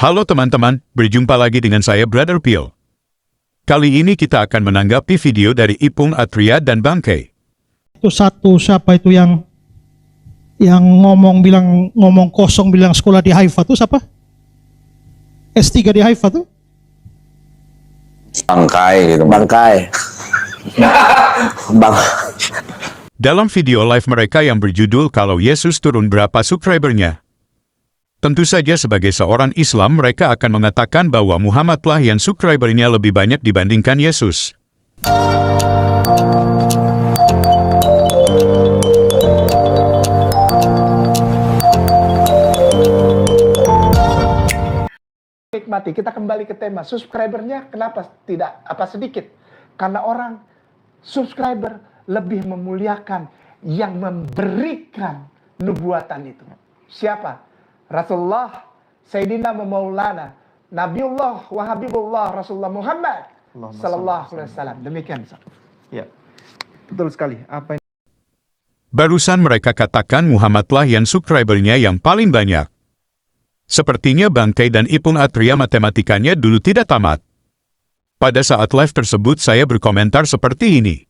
Halo teman-teman, berjumpa lagi dengan saya Brother Pio. Kali ini kita akan menanggapi video dari Ipung Atria dan Bangkei. Itu satu siapa itu yang ngomong kosong bilang sekolah di Haifa tuh siapa? S3 di Haifa tuh? Bangkai gitu. Bangkai. Dalam video live mereka yang berjudul Kalau Yesus Turun Berapa Subscribernya? Tentu saja sebagai seorang Islam mereka akan mengatakan bahwa Muhammadlah yang subscribernya lebih banyak dibandingkan Yesus. Nikmati, kita kembali ke tema subscribernya kenapa tidak sedikit? Karena orang subscriber lebih memuliakan yang memberikan nubuatan itu. Siapa? Rasulullah, Sayyidina Maulana, Nabiullah wa Habibullah Rasulullah Muhammad sallallahu alaihi wasallam. Demikian. Ya, betul sekali. Apa yang Barusan mereka katakan Muhammadlah yang subscribernya yang paling banyak. Sepertinya Bangkei dan Ipung Atria matematikanya dulu tidak tamat. Pada saat live tersebut saya berkomentar seperti ini.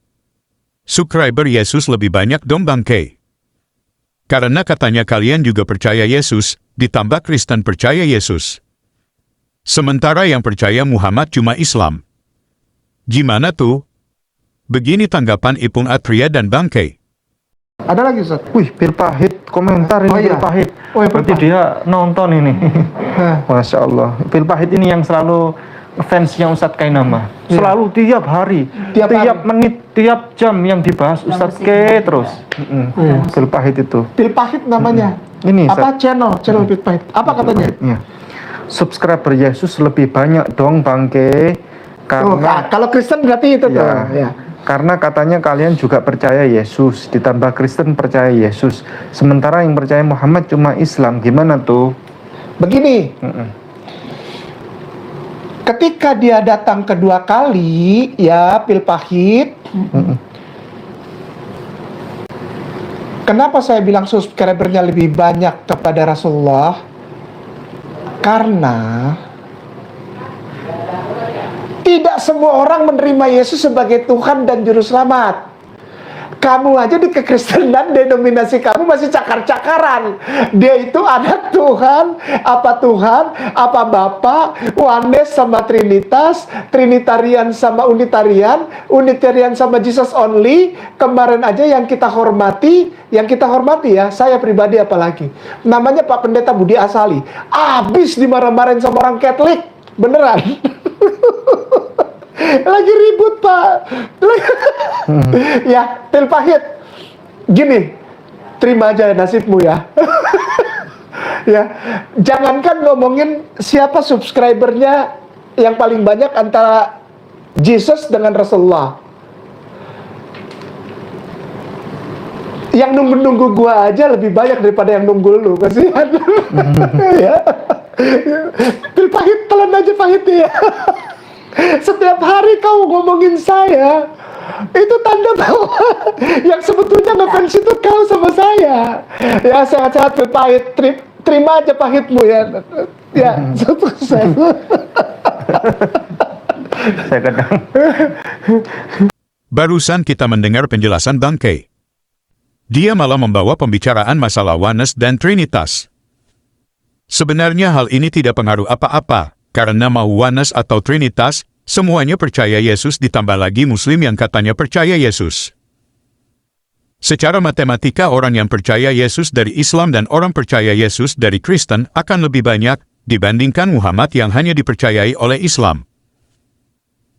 Subscriber Yesus lebih banyak dong Bangkei. Karena katanya kalian juga percaya Yesus, ditambah Kristen percaya Yesus. Sementara yang percaya Muhammad cuma Islam. Gimana tuh? Begini tanggapan Ipung Atria dan Bangkei. Ada lagi Ustaz? Wih, Pil Pahit komentar ini. Oh, iya. Pil Pahit. Oh, ya, Berarti dia nonton ini. Masya Allah. Pil Pahit ini yang selalu fansnya Ustadz Kainama. Selalu tiap hari, tiap menit, tiap jam yang dibahas Ustadz K terus. Pil Pahit itu. Pil Pahit namanya. Ini apa channel Pil Pahit? Apa katanya? Ya. Subscriber Yesus lebih banyak dong Bangke. Karena kalau Kristen berarti itu tuh. Ya. Karena katanya kalian juga percaya Yesus, ditambah Kristen percaya Yesus. Sementara yang percaya Muhammad cuma Islam. Gimana tuh? Begini. Ketika dia datang kedua kali, ya Pil Pahit. Kenapa saya bilang subscribernya lebih banyak kepada Rasulullah? Karena tidak semua orang menerima Yesus sebagai Tuhan dan Juru Selamat. Kamu aja di kekristenan, denominasi kamu masih cakar-cakaran. Dia itu anak Tuhan, apa Bapa, Oneness sama Trinitas, Trinitarian sama Unitarian, Unitarian sama Jesus Only. Kemarin aja yang kita hormati ya, saya pribadi apalagi. Namanya Pak Pendeta Budi Asali. Abis dimarah-marahin sama orang Katolik. Beneran. Lagi ribut Pak. Ya, Pil Pahit. Gini, terima aja nasibmu ya. Ya, jangankan ngomongin siapa subscribernya yang paling banyak antara Jesus dengan Rasulullah. Yang nunggu-nunggu gua aja lebih banyak daripada yang nunggu lu, kasihan. Ya. Pil Pahit, telan aja Pahit ya. Setiap hari kau ngomongin saya, itu tanda bahwa yang sebetulnya ngefans itu kau sama saya. Ya, sehat-sehat Pil Pahit, terima aja pahitmu ya. Ya, sukses. Saya kadang. Barusan kita mendengar penjelasan Bangkei. Dia malah membawa pembicaraan masalah Oneness dan Trinitas. Sebenarnya hal ini tidak pengaruh apa-apa. Karena mau Oneness atau Trinitas, semuanya percaya Yesus ditambah lagi Muslim yang katanya percaya Yesus. Secara matematika orang yang percaya Yesus dari Islam dan orang percaya Yesus dari Kristen akan lebih banyak dibandingkan Muhammad yang hanya dipercayai oleh Islam.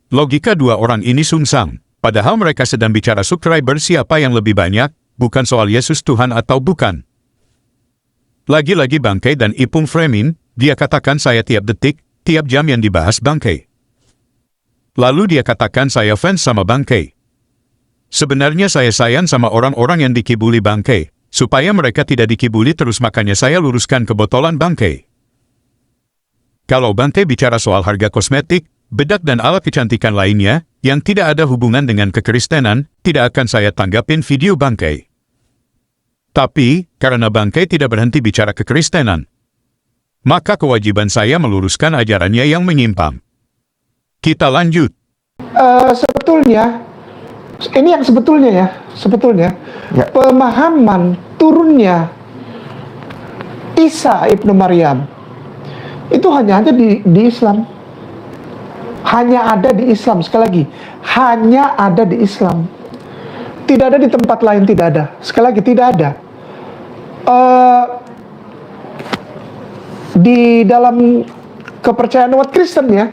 Logika dua orang ini sungsang, padahal mereka sedang bicara subscriber siapa yang lebih banyak, bukan soal Yesus Tuhan atau bukan. Lagi-lagi Bangkei dan Ipung Fremin, dia katakan saya tiap detik, tiap jam yang dibahas Bangkei. Lalu dia katakan saya fans sama Bangkei. Sebenarnya saya sayang sama orang-orang yang dikibuli Bangkei, supaya mereka tidak dikibuli terus makanya saya luruskan kebotolan Bangkei. Kalau Bangkei bicara soal harga kosmetik, bedak dan alat kecantikan lainnya, yang tidak ada hubungan dengan kekristenan, tidak akan saya tanggapin video Bangkei. Tapi, karena Bangkei tidak berhenti bicara kekristenan, maka kewajiban saya meluruskan ajarannya yang menyimpang. Kita lanjut. Sebetulnya, ini yang sebetulnya Ya. pemahaman turunnya Isa ibnu Maryam itu hanya ada di Islam. Hanya ada di Islam, sekali lagi, hanya ada di Islam. Tidak ada di tempat lain, tidak ada. Sekali lagi, tidak ada. Di dalam kepercayaan umat Kristen ya,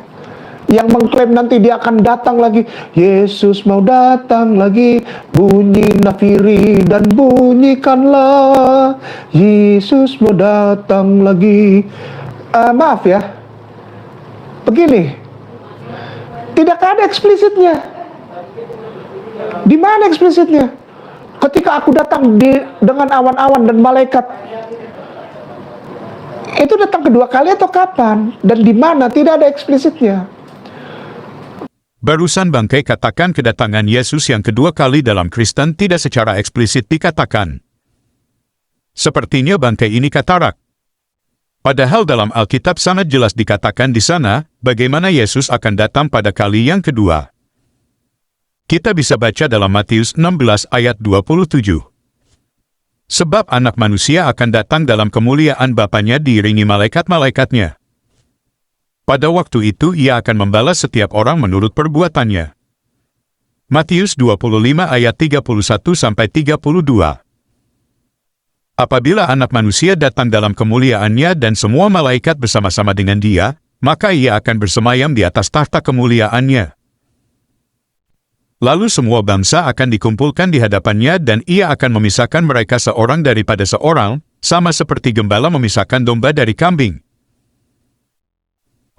yang mengklaim nanti dia akan datang lagi, Yesus mau datang lagi, bunyi nafiri dan bunyikanlah, Yesus mau datang lagi. Maaf ya, begini, tidak ada eksplisitnya. Di mana eksplisitnya? Ketika aku datang dengan awan-awan dan malaikat, itu datang kedua kali atau kapan? Dan di mana? Tidak ada eksplisitnya. Barusan Bangkai katakan kedatangan Yesus yang kedua kali dalam Kristen tidak secara eksplisit dikatakan. Sepertinya Bangkai ini katarak. Padahal dalam Alkitab sangat jelas dikatakan di sana, bagaimana Yesus akan datang pada kali yang kedua. Kita bisa baca dalam Matius 16 ayat 27. Sebab anak manusia akan datang dalam kemuliaan Bapanya diiringi malaikat-malaikatnya. Pada waktu itu ia akan membalas setiap orang menurut perbuatannya. Matius 25 ayat 31-32. Apabila anak manusia datang dalam kemuliaannya dan semua malaikat bersama-sama dengan dia, maka ia akan bersemayam di atas tahta kemuliaannya. Lalu semua bangsa akan dikumpulkan di hadapannya dan ia akan memisahkan mereka seorang daripada seorang, sama seperti gembala memisahkan domba dari kambing.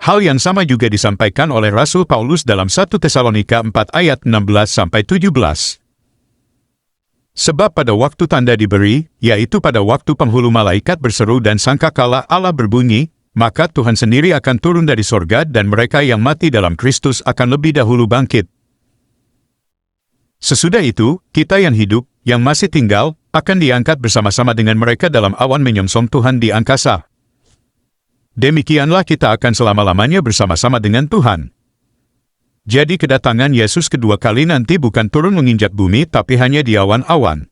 Hal yang sama juga disampaikan oleh Rasul Paulus dalam 1 Tesalonika 4 ayat 16-17. Sebab pada waktu tanda diberi, yaitu pada waktu penghulu malaikat berseru dan sangkakala Allah berbunyi, maka Tuhan sendiri akan turun dari sorga dan mereka yang mati dalam Kristus akan lebih dahulu bangkit. Sesudah itu, kita yang hidup, yang masih tinggal, akan diangkat bersama-sama dengan mereka dalam awan menyongsong Tuhan di angkasa. Demikianlah kita akan selama-lamanya bersama-sama dengan Tuhan. Jadi kedatangan Yesus kedua kali nanti bukan turun menginjak bumi tapi hanya di awan-awan.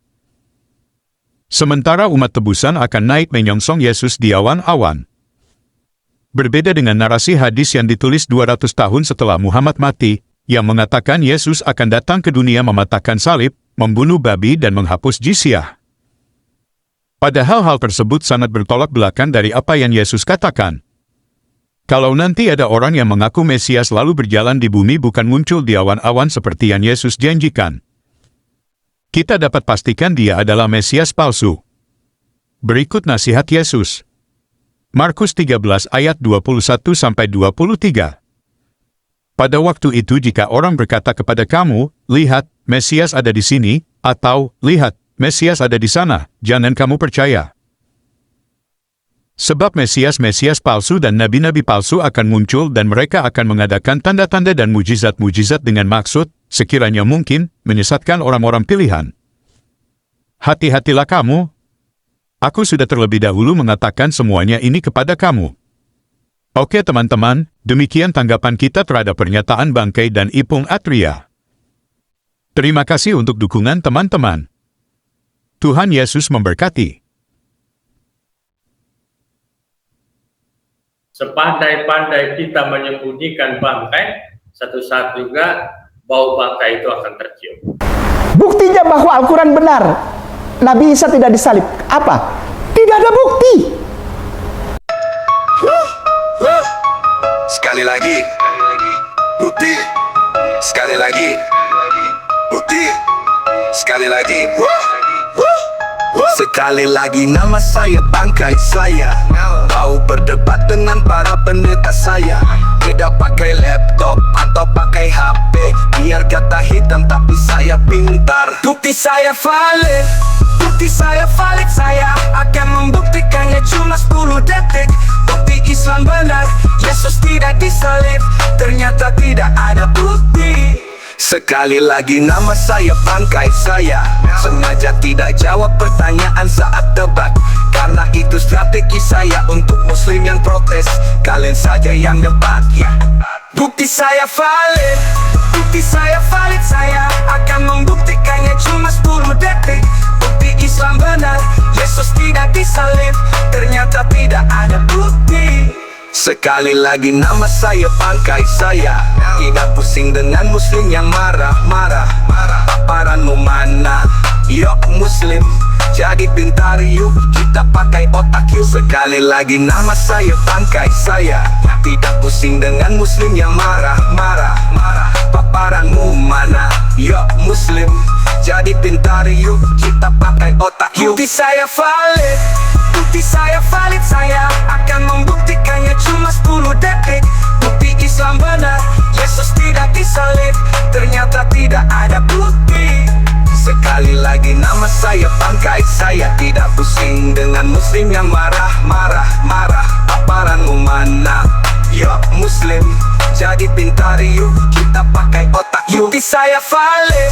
Sementara umat tebusan akan naik menyongsong Yesus di awan-awan. Berbeda dengan narasi hadis yang ditulis 200 tahun setelah Muhammad mati, yang mengatakan Yesus akan datang ke dunia mematahkan salib, membunuh babi dan menghapus jizyah. Padahal hal tersebut sangat bertolak belakang dari apa yang Yesus katakan. Kalau nanti ada orang yang mengaku Mesias lalu berjalan di bumi bukan muncul di awan-awan seperti yang Yesus janjikan, kita dapat pastikan dia adalah Mesias palsu. Berikut nasihat Yesus. Markus 13 ayat 21-23. Pada waktu itu jika orang berkata kepada kamu, lihat, Mesias ada di sini, atau, lihat, Mesias ada di sana, jangan kamu percaya. Sebab Mesias-Mesias palsu dan nabi-nabi palsu akan muncul dan mereka akan mengadakan tanda-tanda dan mujizat-mujizat dengan maksud, sekiranya mungkin, menyesatkan orang-orang pilihan. Hati-hatilah kamu. Aku sudah terlebih dahulu mengatakan semuanya ini kepada kamu. Oke teman-teman, demikian tanggapan kita terhadap pernyataan Bangkai dan Ipung Atria. Terima kasih untuk dukungan teman-teman. Tuhan Yesus memberkati. Sepandai-pandai kita menyembunyikan bangkai, satu saat juga bau bangkai itu akan tercium. Buktinya bahwa Al-Quran benar, Nabi Isa tidak disalib. Apa? Tidak ada bukti. Sekali lagi, bukti. Sekali lagi, bukti. Sekali lagi, sekali lagi nama saya Bangkai saya. Kau berdebat dengan para pendeta saya. Tidak pakai laptop atau pakai HP. Biar kata hitam tapi saya pintar. Bukti saya valid. Bukti saya valid. Saya akan membuktikannya cuma 10 detik. Bukti Islam benar, Yesus tidak disalib. Ternyata tidak ada bukti. Sekali lagi nama saya Bangkai saya sengaja tidak jawab pertanyaan saat debat, karena itu strategi saya untuk muslim yang protes. Kalian saja yang debat ya. Bukti saya valid, bukti saya valid. Saya akan membuktikannya cuma 10 detik. Bukti Islam benar, Yesus tidak disalib. Ternyata tidak ada bukti. Sekali lagi nama saya Bangkai saya tidak pusing dengan muslim yang marah-marah. Paparanmu mana? Yok muslim, jadi pintar yuk, kita pakai otak yuk. Sekali lagi nama saya Bangkai saya tidak pusing dengan muslim yang marah-marah. Paparanmu mana? Yok muslim, jadi pintar yuk, kita pakai otak yuk. Bukti saya valid, bukti saya valid. Saya akan membuktikannya cuma 10 detik. Bukti Islam benar, Yesus tidak disalib. Ternyata tidak ada bukti. Sekali lagi nama saya Bangkai saya tidak pusing dengan muslim yang marah-marah. Paparanmu mana? Yok muslim, jadi pintar yuk, kita pakai otak yuk. Bukti saya valid,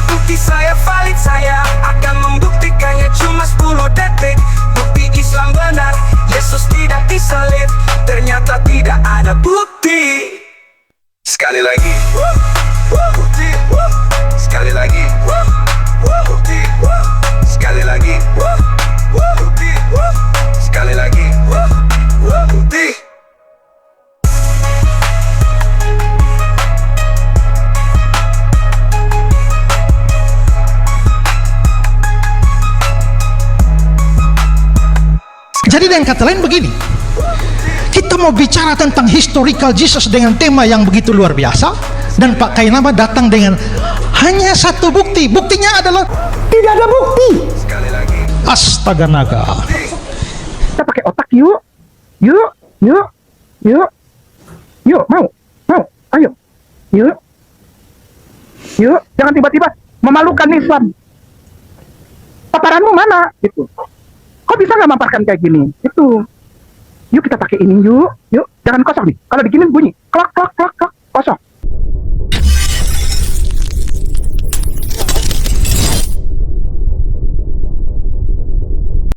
bukti saya valid. Saya akan membuktikannya cuma 10 detik. Bukti Islam benar, Yesus tidak disalib. Ternyata tidak ada bukti. Sekali lagi bukti, sekali lagi bukti, sekali lagi bukti, sekali lagi bukti. Jadi dengan kata lain begini, kita mau bicara tentang historical Jesus dengan tema yang begitu luar biasa, dan Pak Kainama datang dengan hanya satu bukti. Buktinya adalah Tidak ada bukti. Sekali lagi. astaga naga. Kita pakai otak yuk. Yuk, mau, ayo. Yuk, jangan tiba-tiba memalukan Islam. Paparanmu mana? Gitu. Kok bisa nggak maparkan kayak gini? Itu. Yuk kita pakai ini yuk. Jangan kosong nih. Kalau diginin bunyi. Klak.